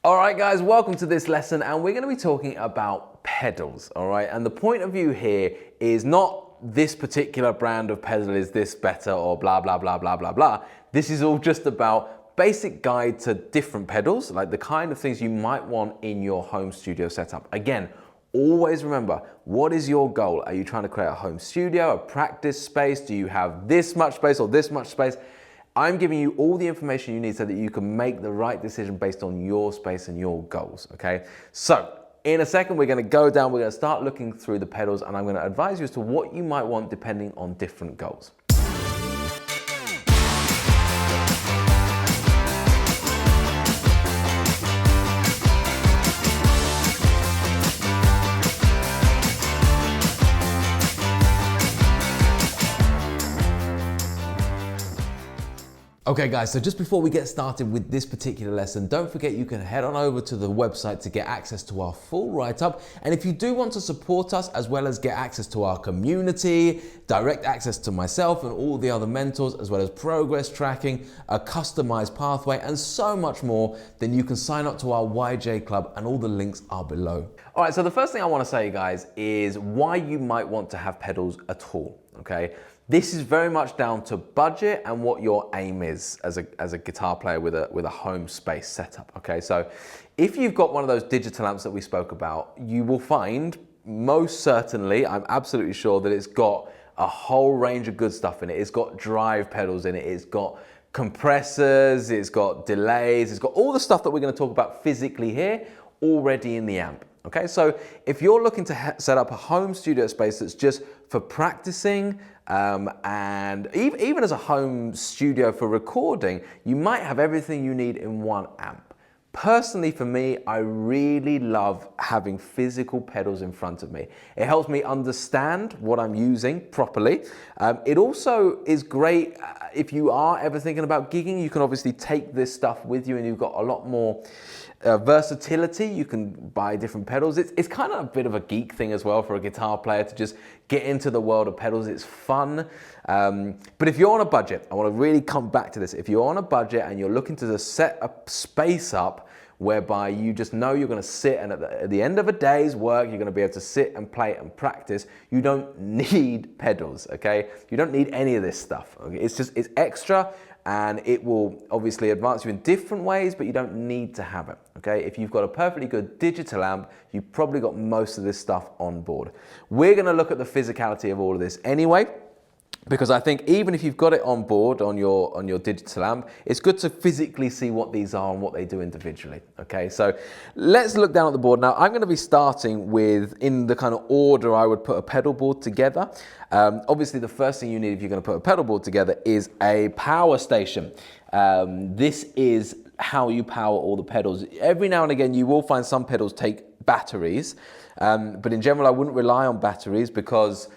All right, guys, welcome to this lesson, and we're going to be talking about pedals, all right? And the point of view here is not this particular brand of pedal is this better or blah, blah, blah, blah, blah, blah. This is all just about basic guide to different pedals, like the kind of things you might want in your home studio setup. Again, always remember, what is your goal? Are you trying to create a home studio, a practice space? Do you have this much space or this much space? I'm giving you all the information you need so that you can make the right decision based on your space and your goals, okay? So, in a second, we're gonna go down, we're gonna start looking through the pedals, and I'm gonna advise you as to what you might want depending on different goals. Okay guys, so just before we get started with this particular lesson, don't forget you can head on over to the website to get access to our full write-up. And if you do want to support us as well as get access to our community, direct access to myself and all the other mentors, as well as progress tracking, a customized pathway, and so much more, then you can sign up to our YJ Club, and all the links are below. All right, so the first thing I want to say, guys, is why you might want to have pedals at all, okay? This is very much down to budget and what your aim is as a guitar player with a home space setup, okay? So if you've got one of those digital amps that we spoke about, you will find, most certainly, I'm absolutely sure that it's got a whole range of good stuff in it. It's got drive pedals in it, it's got compressors, it's got delays, it's got all the stuff that we're gonna talk about physically here already in the amp. Okay, so if you're looking to set up a home studio space that's just for practicing and even as a home studio for recording, you might have everything you need in one amp. Personally, for me, I really love having physical pedals in front of me. It helps me understand what I'm using properly. It also is great if you are ever thinking about gigging. You can obviously take this stuff with you and you've got a lot more versatility. You can buy different pedals. It's kind of a bit of a geek thing as well for a guitar player to just get into the world of pedals. It's fun. But if you're on a budget, I want to really come back to this. If you're on a budget and you're looking to just set a space up whereby you just know you're going to sit and at the end of a day's work, you're going to be able to sit and play and practice, you don't need pedals, okay? You don't need any of this stuff, okay? It's extra, and it will obviously advance you in different ways, but you don't need to have it, okay? If you've got a perfectly good digital amp, you've probably got most of this stuff on board. We're gonna look at the physicality of all of this anyway, because I think even if you've got it on board on your digital amp, it's good to physically see what these are and what they do individually, okay? So let's look down at the board. Now, I'm gonna be starting with, in the kind of order I would put a pedal board together. Obviously, the first thing you need if you're gonna put a pedal board together is a power station. This is how you power all the pedals. Every now and again, you will find some pedals take batteries, but in general, I wouldn't rely on batteries because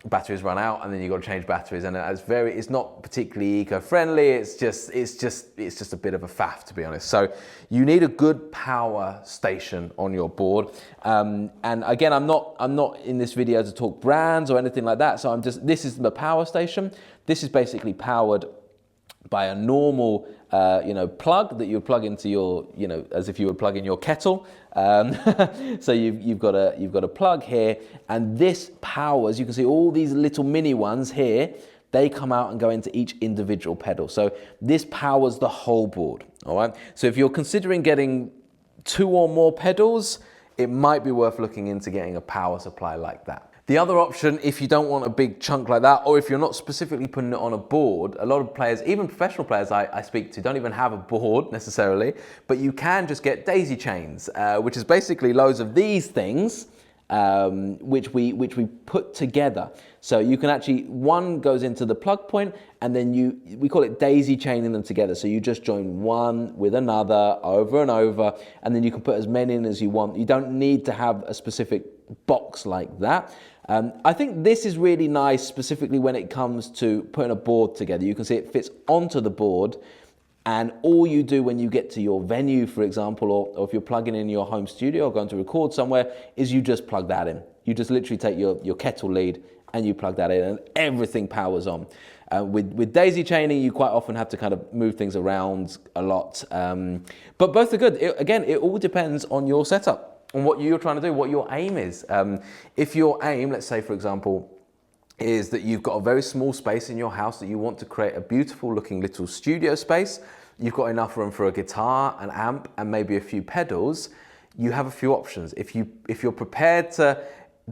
batteries run out and then you've got to change batteries, and it's not particularly eco-friendly. It's just a bit of a faff, to be honest. So you need a good power station on your board. And again, I'm not in this video to talk brands or anything like that. So this is the power station. This is basically powered by a normal plug that you would plug into your, as if you would plug in your kettle. So you've got a plug here, and this powers, you can see all these little mini ones here, they come out and go into each individual pedal. So this powers the whole board, all right? So if you're considering getting 2 or more pedals, it might be worth looking into getting a power supply like that. The other option, if you don't want a big chunk like that, or if you're not specifically putting it on a board, a lot of players, even professional players I speak to, don't even have a board necessarily, but you can just get daisy chains, which is basically loads of these things, which we put together. So you can actually, one goes into the plug point, and then we call it daisy chaining them together. So you just join one with another over and over, and then you can put as many in as you want. You don't need to have a specific box like that. I think this is really nice, specifically when it comes to putting a board together. You can see it fits onto the board, and all you do when you get to your venue, for example, or if you're plugging in your home studio or going to record somewhere, is you just plug that in. You just literally take your kettle lead and you plug that in, and everything powers on. With daisy chaining, you quite often have to kind of move things around a lot. But both are good. Again, it all depends on your setup, on what you're trying to do, what your aim is. If your aim, let's say for example, is that you've got a very small space in your house that you want to create a beautiful looking little studio space, you've got enough room for a guitar, an amp, and maybe a few pedals, you have a few options. If you're prepared to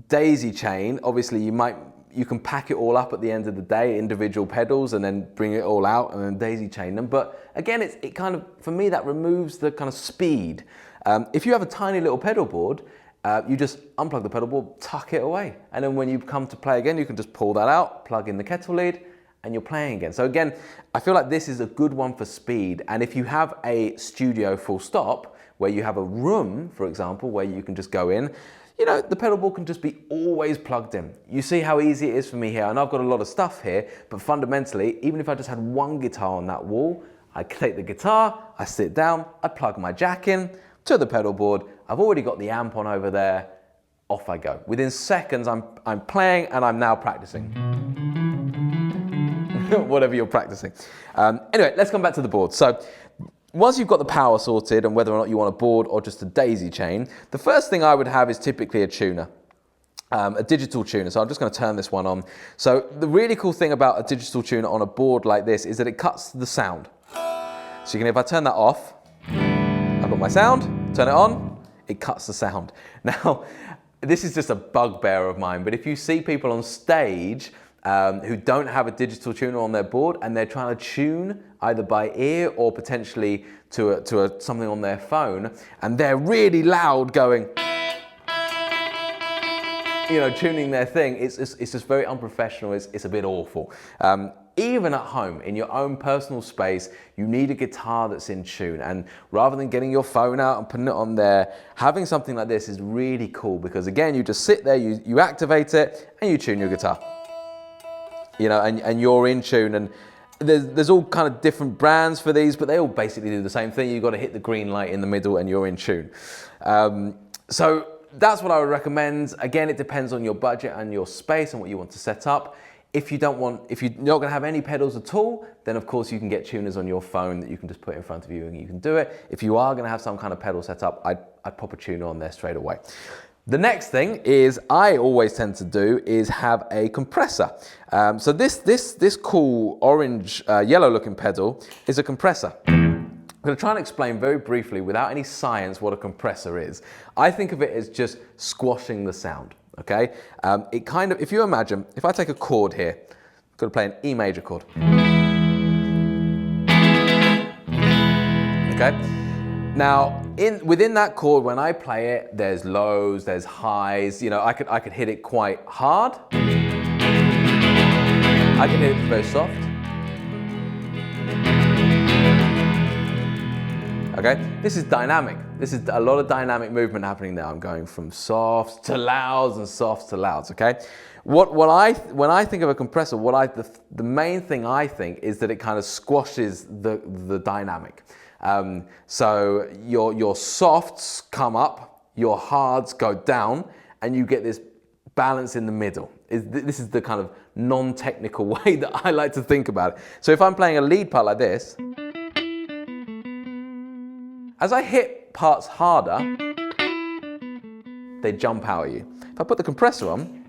daisy chain, obviously you can pack it all up at the end of the day, individual pedals, and then bring it all out and then daisy chain them. But again, it kind of, for me, that removes the kind of speed. If you have a tiny little pedal board, you just unplug the pedal board, tuck it away. And then when you come to play again, you can just pull that out, plug in the kettle lead, and you're playing again. So again, I feel like this is a good one for speed. And if you have a studio full stop, where you have a room, for example, where you can just go in, you know, the pedal board can just be always plugged in. You see how easy it is for me here, and I've got a lot of stuff here, but fundamentally, even if I just had one guitar on that wall, I take the guitar, I sit down, I plug my jack in to the pedal board, I've already got the amp on over there, off I go. Within seconds, I'm playing and I'm now practicing. Whatever you're practicing. Anyway, let's come back to the board. So, once you've got the power sorted and whether or not you want a board or just a daisy chain, the first thing I would have is typically a tuner, a digital tuner. So I'm just going to turn this one on. So the really cool thing about a digital tuner on a board like this is that it cuts the sound. So if I turn that off, I've got my sound, turn it on, it cuts the sound. Now, this is just a bugbear of mine, but if you see people on stage who don't have a digital tuner on their board and they're trying to tune either by ear or potentially to something on their phone, and they're really loud going, you know, tuning their thing, it's just very unprofessional, it's a bit awful. Even at home, in your own personal space, you need a guitar that's in tune, and rather than getting your phone out and putting it on there, having something like this is really cool because again, you just sit there, you activate it, and you tune your guitar. You know, and you're in tune, and there's all kind of different brands for these, but they all basically do the same thing. You've got to hit the green light in the middle and you're in tune. So that's what I would recommend. Again, it depends on your budget and your space and what you want to set up. If you're not going to have any pedals at all, then of course you can get tuners on your phone that you can just put in front of you and you can do it. If you are going to have some kind of pedal set up, I'd pop a tuner on there straight away. The next thing is I always tend to do is have a compressor. So this cool orange, yellow looking pedal is a compressor. I'm going to try and explain very briefly without any science what a compressor is. I think of it as just squashing the sound, okay? It kind of, if you imagine, if I take a chord here, I'm going to play an E major chord. Okay? Now, within that chord, when I play it, there's lows, there's highs. You know, I could hit it quite hard. I can hit it very soft. Okay, this is dynamic. This is a lot of dynamic movement happening there. I'm going from softs to louds and softs to louds. Okay, when I think of a compressor, the main thing I think is that it kind of squashes the dynamic. So your softs come up, your hards go down, and you get this balance in the middle. This is the kind of non-technical way that I like to think about it. So if I'm playing a lead part like this, as I hit parts harder, they jump out at you. If I put the compressor on,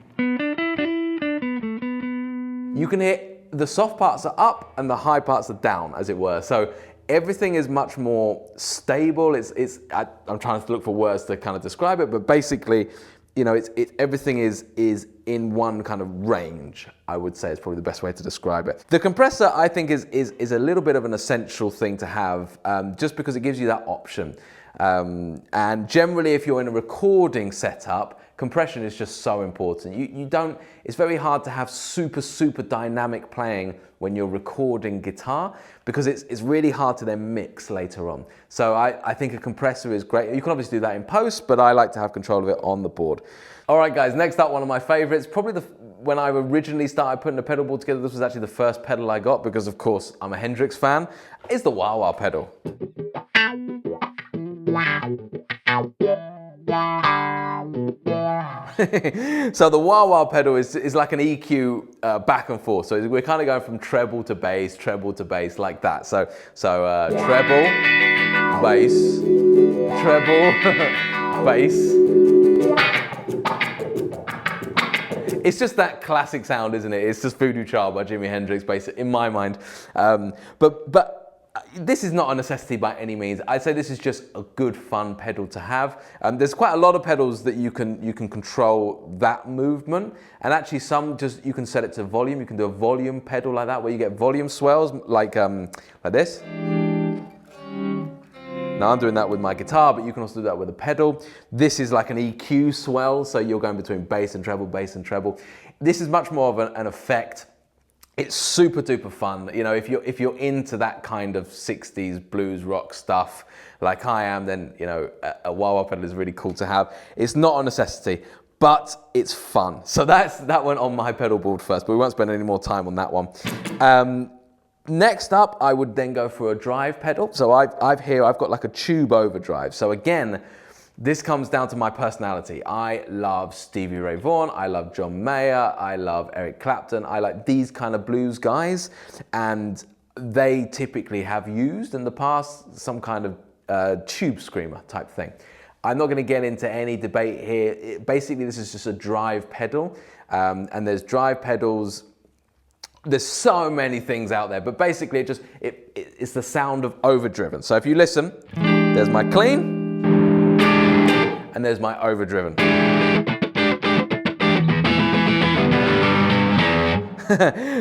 you can hit the soft parts are up and the high parts are down, as it were. So everything is much more stable. I'm trying to look for words to kind of describe it, but basically, you know, everything is in one kind of range, I would say is probably the best way to describe it. The compressor, I think, is a little bit of an essential thing to have, just because it gives you that option. And generally, if you're in a recording setup, compression is just so important. It's very hard to have super dynamic playing when you're recording guitar, because it's really hard to then mix later on. So I think a compressor is great. You can obviously do that in post, but I like to have control of it on the board. All right, guys, next up, one of my favorites, probably when I originally started putting the pedal board together, this was actually the first pedal I got, because of course I'm a Hendrix fan, is the Wawa pedal. So the Wawa pedal is like an EQ back and forth. So we're kind of going from treble to bass like that. So treble, bass, treble, bass. It's just that classic sound, isn't it? It's just Voodoo Child by Jimi Hendrix, basically, in my mind. But this is not a necessity by any means. I'd say this is just a good, fun pedal to have. There's quite a lot of pedals that you can control that movement, and actually some just you can set it to volume. You can do a volume pedal like that, where you get volume swells like this. Now I'm doing that with my guitar, but you can also do that with a pedal. This is like an EQ swell, so you're going between bass and treble, bass and treble. This is much more of an effect. It's super duper fun. You know, if you're into that kind of 60s blues rock stuff like I am, then you know a wah-wah pedal is really cool to have. It's not a necessity, but it's fun. So that went on my pedal board first, but we won't spend any more time on that one. Next up, I would then go for a drive pedal. So I've got like a tube overdrive. So again, this comes down to my personality. I love Stevie Ray Vaughan, I love John Mayer, I love Eric Clapton. I like these kind of blues guys, and they typically have used in the past some kind of tube screamer type thing. I'm not going to get into any debate here. Basically, this is just a drive pedal, and there's drive pedals. There's so many things out there, but basically it's the sound of overdriven. So if you listen, there's my clean, and there's my overdriven.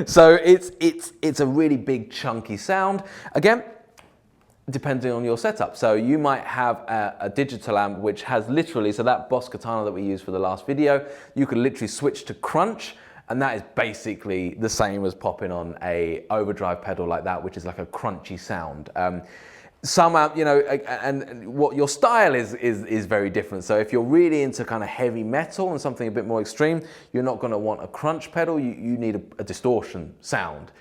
So it's a really big chunky sound. Again, depending on your setup. So you might have a digital amp which has literally, so that Boss Katana that we used for the last video, you can literally switch to crunch, and that is basically the same as popping on a overdrive pedal like that, which is like a crunchy sound. Some amp, you know, and what your style is very different. So if you're really into kind of heavy metal and something a bit more extreme, you're not going to want a crunch pedal. You need a distortion sound,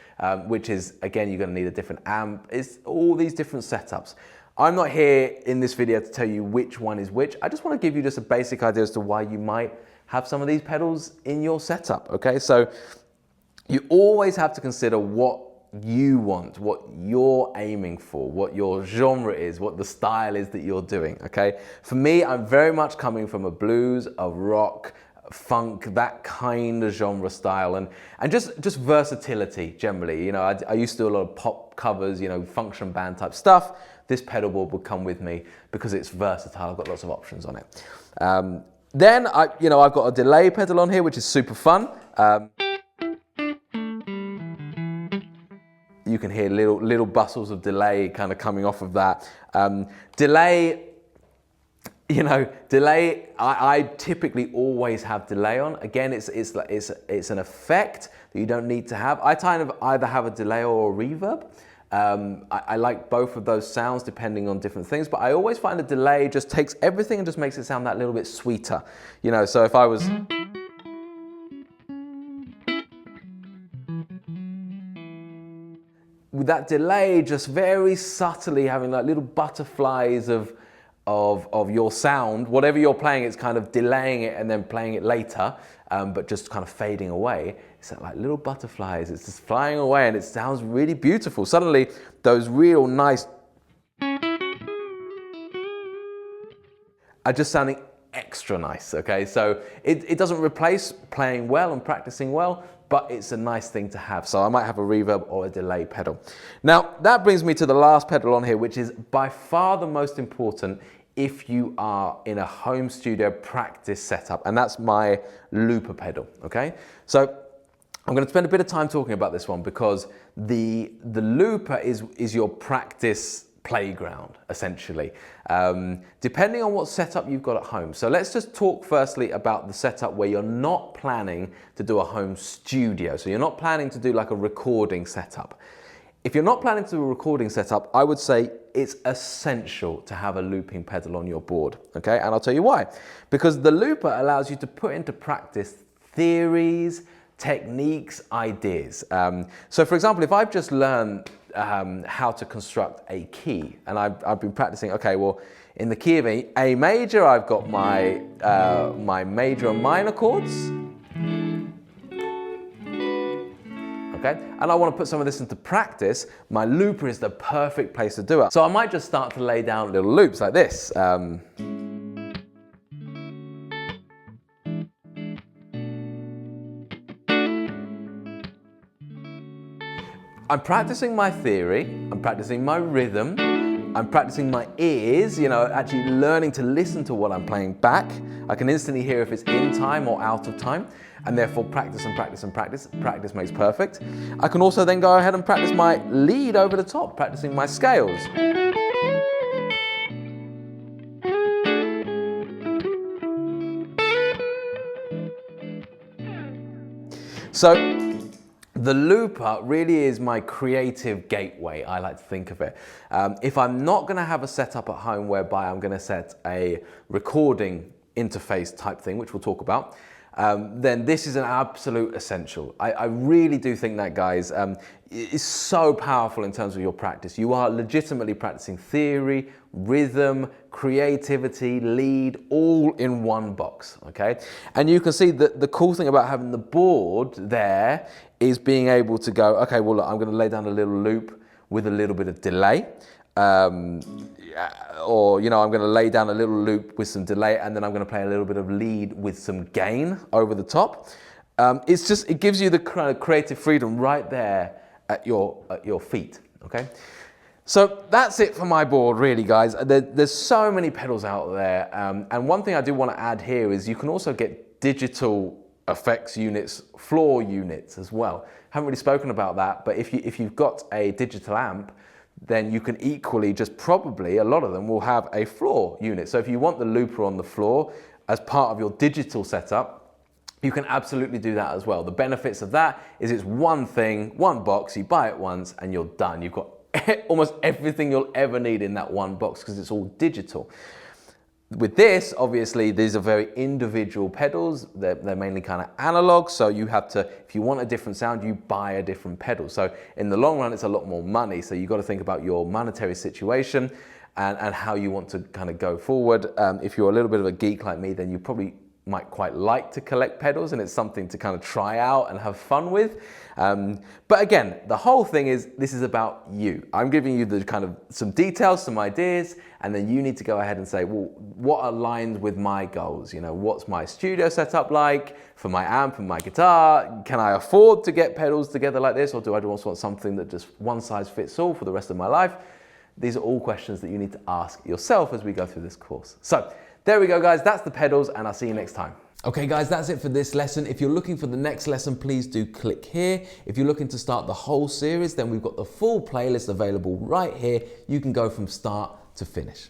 which is, again, you're going to need a different amp. It's all these different setups. I'm not here in this video to tell you which one is which. I just want to give you just a basic idea as to why you might have some of these pedals in your setup, okay? So you always have to consider what you want, what you're aiming for, what your genre is, what the style is that you're doing, okay? For me, I'm very much coming from a blues, a rock, funk, that kind of genre style, and just versatility generally. You know, I used to do a lot of pop covers, you know, function band type stuff. This pedal board would come with me because it's versatile. I've got lots of options on it. Then I've got a delay pedal on here, which is super fun. You can hear little bustles of delay kind of coming off of that. Delay, I typically always have delay on. Again, it's an effect that you don't need to have. I kind of either have a delay or a reverb. I like both of those sounds depending on different things, but I always find a delay just takes everything and just makes it sound that little bit sweeter. You know, so if I was... with that delay just very subtly having like little butterflies of your sound, whatever you're playing, it's kind of delaying it and then playing it later, but just kind of fading away. It's like little butterflies, it's just flying away and it sounds really beautiful. Suddenly, those real nice are just sounding extra nice, okay? So it doesn't replace playing well and practicing well, but it's a nice thing to have. So I might have a reverb or a delay pedal. Now, that brings me to the last pedal on here, which is by far the most important if you are in a home studio practice setup, and that's my looper pedal, okay? So I'm gonna spend a bit of time talking about this one because the looper is your practice playground, essentially, depending on what setup you've got at home. So let's just talk firstly about the setup where you're not planning to do a home studio. So you're not planning to do like a recording setup. If you're not planning to do a recording setup, I would say it's essential to have a looping pedal on your board, okay? And I'll tell you why. Because the looper allows you to put into practice theories, techniques, ideas. So for example, if I've just learned how to construct a key, and I've been practicing, okay, well, In the key of A major, I've got my, my major and minor chords. Okay, and I want to put some of this into practice. My looper is the perfect place to do it. So I might just start to lay down little loops like this. I'm practicing my theory, I'm practicing my rhythm, I'm practicing my ears, you know, actually learning to listen to what I'm playing back. I can instantly hear if it's in time or out of time, and therefore practice and practice and practice. Practice makes perfect. I can also then go ahead and practice my lead over the top, practicing my scales. So, the looper really is my creative gateway, I like to think of it. If I'm not going to have a setup at home whereby I'm going to set a recording interface type thing, which we'll talk about, then this is an absolute essential. I really do think that, guys, is so powerful in terms of your practice. You are legitimately practicing theory, rhythm, creativity, lead, all in one box, okay? And you can see that the cool thing about having the board there is being able to go, okay, well, look, I'm going to lay down a little loop with a little bit of delay. Or, you know, I'm going to lay down a little loop with some delay, and then I'm going to play a little bit of lead with some gain over the top. It gives you the kind of creative freedom right there at your feet, okay? So that's it for my board, really, guys. There's so many pedals out there. And one thing I do want to add here is you can also get digital effects units, floor units as well. Haven't really spoken about that, but if you've got a digital amp, then you can equally just probably, a lot of them will have a floor unit. So if you want the looper on the floor as part of your digital setup, you can absolutely do that as well. The benefits of that is it's one thing, one box, you buy it once and you're done. You've got almost everything you'll ever need in that one box because it's all digital. With this, obviously, these are very individual pedals. They're mainly kind of analog, so you have to, if you want a different sound, you buy a different pedal. So in the long run, it's a lot more money. So you've got to think about your monetary situation and how you want to kind of go forward. If you're a little bit of a geek like me, then you probably might quite like to collect pedals, and it's something to kind of try out and have fun with. But again, the whole thing is, this is about you. I'm giving you the kind of some details, some ideas, and then you need to go ahead and say, well, what aligns with my goals? You know, what's my studio setup like for my amp and my guitar? Can I afford to get pedals together like this, or do I just want something that just one size fits all for the rest of my life? These are all questions that you need to ask yourself as we go through this course. So there we go, guys. That's the pedals, and I'll see you next time. Okay, guys, that's it for this lesson. If you're looking for the next lesson, please do click here. If you're looking to start the whole series, then we've got the full playlist available right here. You can go from start to finish.